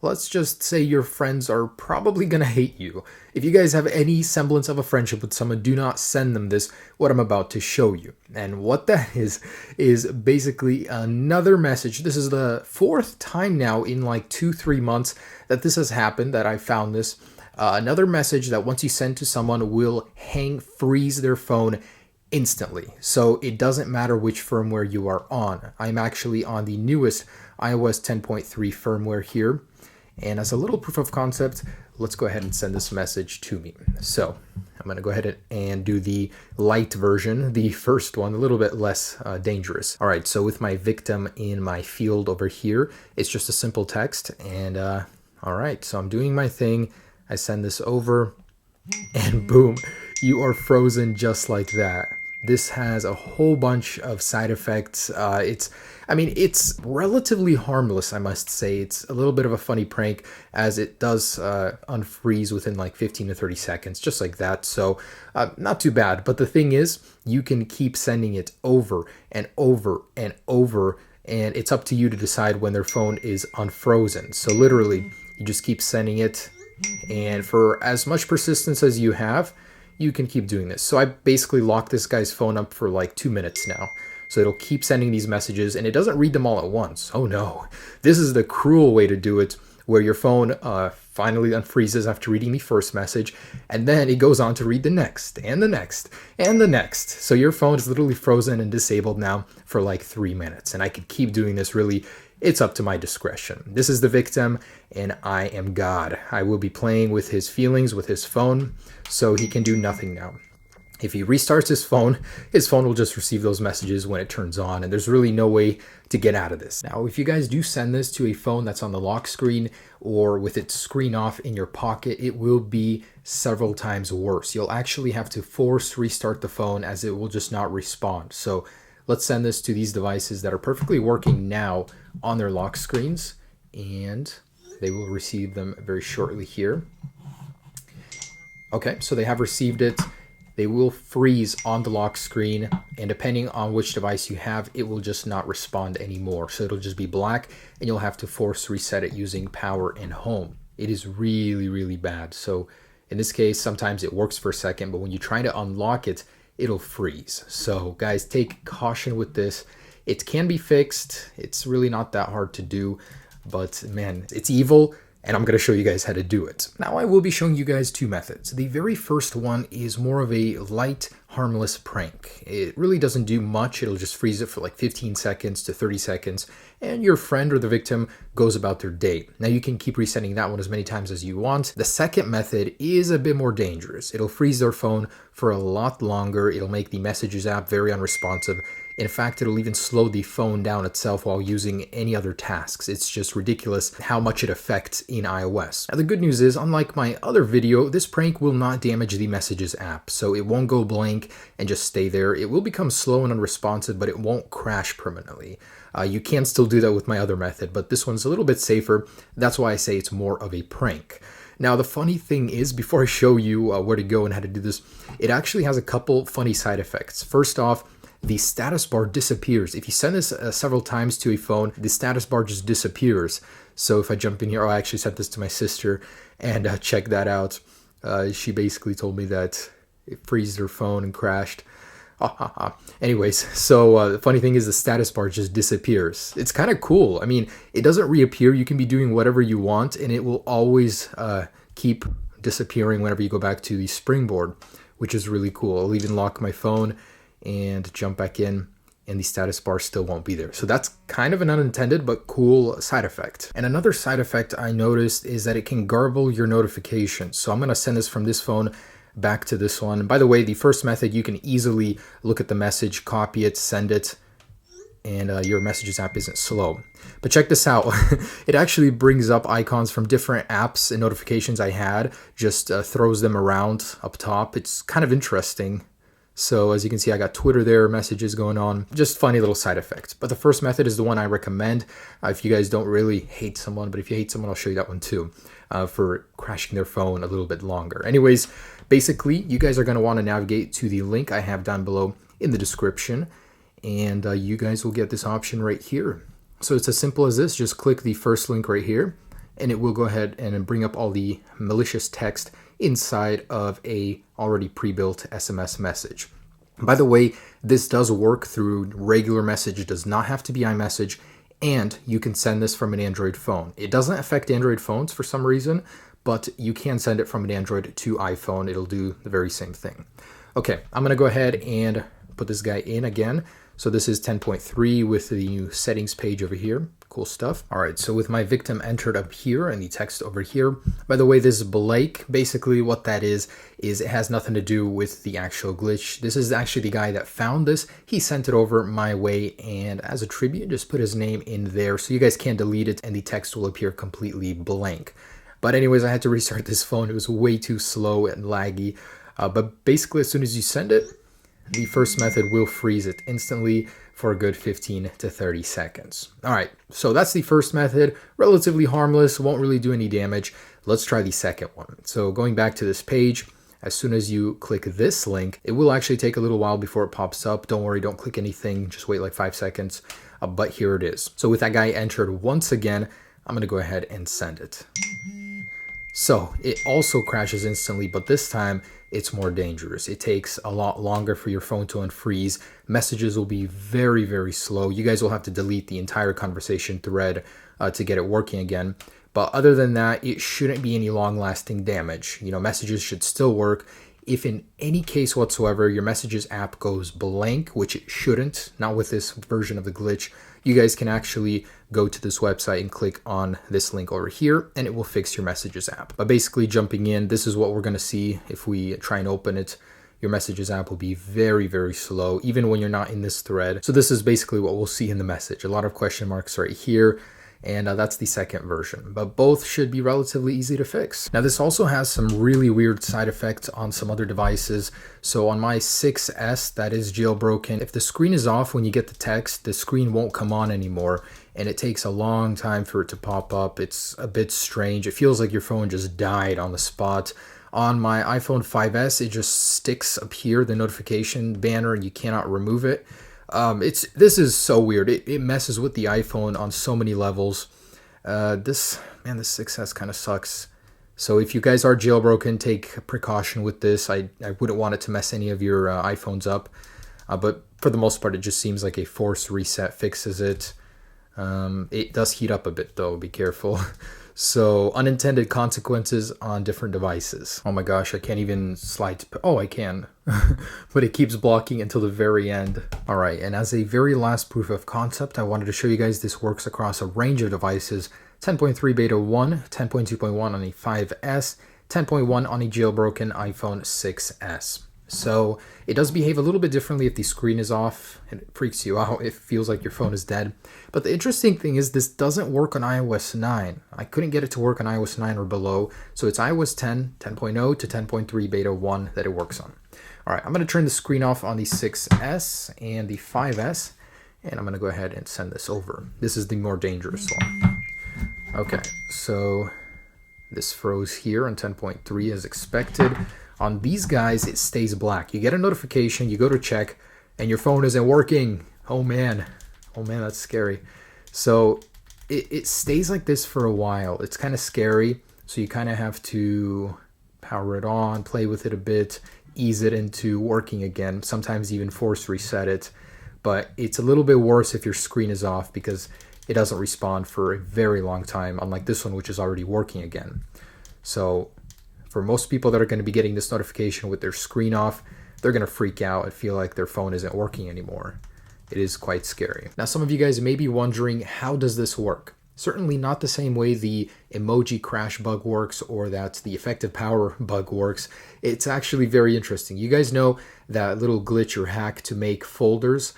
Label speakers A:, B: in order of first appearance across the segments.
A: Let's just say your friends are probably gonna hate you. If you guys have any semblance of a friendship with someone, do not send them this, what I'm about to show you. And what that is basically another message. This is the fourth time now in like 2-3 months that this has happened, that I found this. Another message that once you send to someone will freeze their phone instantly. So it doesn't matter which firmware you are on. I'm actually on the newest iOS 10.3 firmware here. And as a little proof of concept, let's go ahead and send this message to me. So I'm going to go ahead and do the light version, the first one, a little bit less dangerous. All right, so with my victim in my field over here, it's just a simple text. And all right, so I'm doing my thing. I send this over and boom, you are frozen just like that. This has a whole bunch of side effects. It's relatively harmless, I must say. It's a little bit of a funny prank as it does unfreeze within like 15 to 30 seconds, just like that. So not too bad. But the thing is, you can keep sending it over and over and over, and it's up to you to decide when their phone is unfrozen. So literally, you just keep sending it, and for as much persistence as you have, you can keep doing this. So I basically locked this guy's phone up for like 2 minutes now. So it'll keep sending these messages, and it doesn't read them all at once. Oh no, this is the cruel way to do it, where your phone finally unfreezes after reading the first message, and then it goes on to read the next, and the next, and the next. So your phone is literally frozen and disabled now for like 3 minutes, and I could keep doing this really. It's up to my discretion. This is the victim, and I am God. I will be playing with his feelings, with his phone, so he can do nothing now. If he restarts his phone will just receive those messages when it turns on, and there's really no way to get out of this. Now, if you guys do send this to a phone that's on the lock screen or with its screen off in your pocket, it will be several times worse. You'll actually have to force restart the phone as it will just not respond. So let's send this to these devices that are perfectly working now on their lock screens, and they will receive them very shortly here. Okay, so they have received it. They will freeze on the lock screen, and depending on which device you have, it will just not respond anymore. So it'll just be black, and you'll have to force reset it using power and home. It is really, really bad. So in this case, sometimes it works for a second, but when you try to unlock it, it'll freeze. So guys, take caution with this. It can be fixed. It's really not that hard to do, but man, it's evil. And I'm going to show you guys how to do it. Now I will be showing you guys two methods. The very first one is more of a light, harmless prank. It really doesn't do much. It'll just freeze it for like 15 seconds to 30 seconds, and your friend or the victim goes about their day. Now you can keep resetting that one as many times as you want. The second method is a bit more dangerous. It'll freeze their phone for a lot longer. It'll make the Messages app very unresponsive. In fact, it'll even slow the phone down itself while using any other tasks. It's just ridiculous how much it affects in iOS. Now, the good news is, unlike my other video, this prank will not damage the Messages app, so it won't go blank and just stay there. It will become slow and unresponsive, but it won't crash permanently. You can still do that with my other method, but this one's a little bit safer. That's why I say it's more of a prank. Now, the funny thing is, before I show you where to go and how to do this, it actually has a couple funny side effects. First off, the status bar disappears. If you send this several times to a phone, the status bar just disappears. So if I jump in here, I actually sent this to my sister, and check that out. She basically told me that it freezed her phone and crashed. Anyways, so the funny thing is the status bar just disappears. It's kind of cool. I mean, it doesn't reappear. You can be doing whatever you want, and it will always keep disappearing whenever you go back to the springboard, which is really cool. I'll even lock my phone and jump back in, and the status bar still won't be there. So that's kind of an unintended but cool side effect. And another side effect I noticed is that it can garble your notifications. So I'm going to send this from this phone back to this one. And by the way, the first method, you can easily look at the message, copy it, send it, and your Messages app isn't slow. But check this out. It actually brings up icons from different apps and notifications I had, just throws them around up top. It's kind of interesting. So as you can see, I got Twitter there, messages going on, just funny little side effects. But the first method is the one I recommend if you guys don't really hate someone. But if you hate someone, I'll show you that one too, for crashing their phone a little bit longer. Anyways, basically, you guys are going to want to navigate to the link I have down below in the description, and you guys will get this option right here. So it's as simple as this. Just click the first link right here. and it will go ahead and bring up all the malicious text inside of a already pre-built SMS message. By the way, this does work through regular message. It does not have to be iMessage, and you can send this from an Android phone. It doesn't affect Android phones for some reason, but you can send it from an Android to iPhone. It'll do the very same thing. Okay, I'm going to go ahead and put this guy in again. So this is 10.3 with the new settings page over here. Cool stuff. All right, so with my victim entered up here and the text over here. By the way, this is Blake. Basically what that is it has nothing to do with the actual glitch. This is actually the guy that found this. He sent it over my way, and as a tribute, just put his name in there so you guys can't delete it and the text will appear completely blank. But anyways, I had to restart this phone. It was way too slow and laggy. But basically, as soon as you send it, the first method will freeze it instantly for a good 15 to 30 seconds. All right, so that's the first method. Relatively harmless, won't really do any damage. Let's try the second one. So going back to this page, as soon as you click this link, it will actually take a little while before it pops up. Don't worry, don't click anything. Just wait like 5 seconds. But here it is. So with that guy entered once again, I'm going to go ahead and send it. So it also crashes instantly, but this time it's more dangerous. It takes a lot longer for your phone to unfreeze. Messages will be very, very slow. You guys will have to delete the entire conversation thread to get it working again. But other than that, it shouldn't be any long-lasting damage. You know, messages should still work. If in any case whatsoever your Messages app goes blank, which it shouldn't, not with this version of the glitch, you guys can actually go to this website and click on this link over here, and it will fix your Messages app. But basically, jumping in, this is what we're going to see if we try and open it. Your Messages app will be very, very slow, even when you're not in this thread. So this is basically what we'll see in the message. A lot of question marks right here. And that's the second version, but both should be relatively easy to fix. Now this also has some really weird side effects on some other devices. So on my 6S that is jailbroken, if the screen is off when you get the text, the screen won't come on anymore, and it takes a long time for it to pop up. It's a bit strange. It feels like your phone just died on the spot. On my iPhone 5S, it just sticks up here, the notification banner, and you cannot remove it. This is so weird. It messes with the iPhone on so many levels. This 6S kind of sucks. So if you guys are jailbroken, take precaution with this. I wouldn't want it to mess any of your iPhones up. But for the most part, it just seems like a forced reset fixes it. It does heat up a bit though, be careful. So unintended consequences on different devices. Oh my gosh, I can't even slide. Oh, I can, but it keeps blocking until the very end. All right, and as a very last proof of concept, I wanted to show you guys this works across a range of devices. 10.3 beta 1, 10.2.1 on a 5S, 10.1 on a jailbroken iPhone 6S. So it does behave a little bit differently if the screen is off and it freaks you out. It feels like your phone is dead. But the interesting thing is this doesn't work on iOS 9. I couldn't get it to work on iOS 9 or below. So it's iOS 10, 10.0 to 10.3 beta 1 that it works on. All right, I'm going to turn the screen off on the 6S and the 5S. And I'm going to go ahead and send this over. This is the more dangerous one. Okay, so this froze here on 10.3 as expected. On these guys, it stays black. You get a notification, you go to check, and your phone isn't working. Oh man, that's scary. So it stays like this for a while. It's kind of scary, so you kind of have to power it on, play with it a bit, ease it into working again, sometimes even force reset it. But it's a little bit worse if your screen is off because it doesn't respond for a very long time, unlike this one, which is already working again. So for most people that are going to be getting this notification with their screen off, they're going to freak out and feel like their phone isn't working anymore. It is quite scary. Now, some of you guys may be wondering, how does this work? Certainly not the same way the emoji crash bug works or that the effective power bug works. It's actually very interesting. You guys know that little glitch or hack to make folders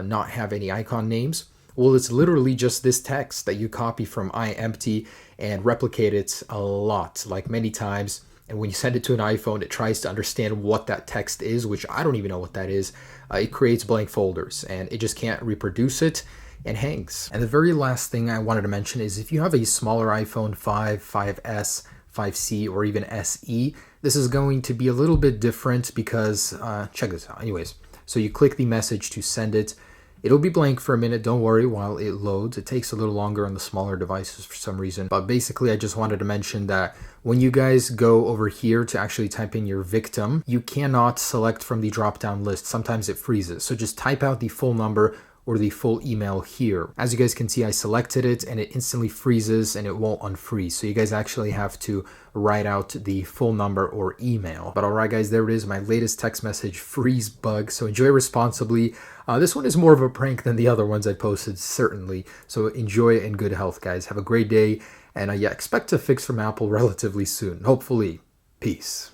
A: not have any icon names? Well, it's literally just this text that you copy from iEmpty and replicate it a lot, like many times. And when you send it to an iPhone, it tries to understand what that text is, which I don't even know what that is. It creates blank folders and it just can't reproduce it and hangs. And the very last thing I wanted to mention is if you have a smaller iPhone 5, 5S, 5C, or even SE, this is going to be a little bit different because, check this out. Anyways, so you click the message to send it It'll be blank for a minute, don't worry, while it loads. It takes a little longer on the smaller devices for some reason. But basically, I just wanted to mention that when you guys go over here to actually type in your victim, you cannot select from the drop-down list. Sometimes it freezes. So just type out the full number or the full email here. As you guys can see, I selected it and it instantly freezes and it won't unfreeze. So you guys actually have to write out the full number or email. But alright guys, there it is, my latest text message freeze bug. So enjoy responsibly. This one is more of a prank than the other ones I posted, certainly. So enjoy it in good health, guys. Have a great day. And yeah, expect a fix from Apple relatively soon. Hopefully. Peace.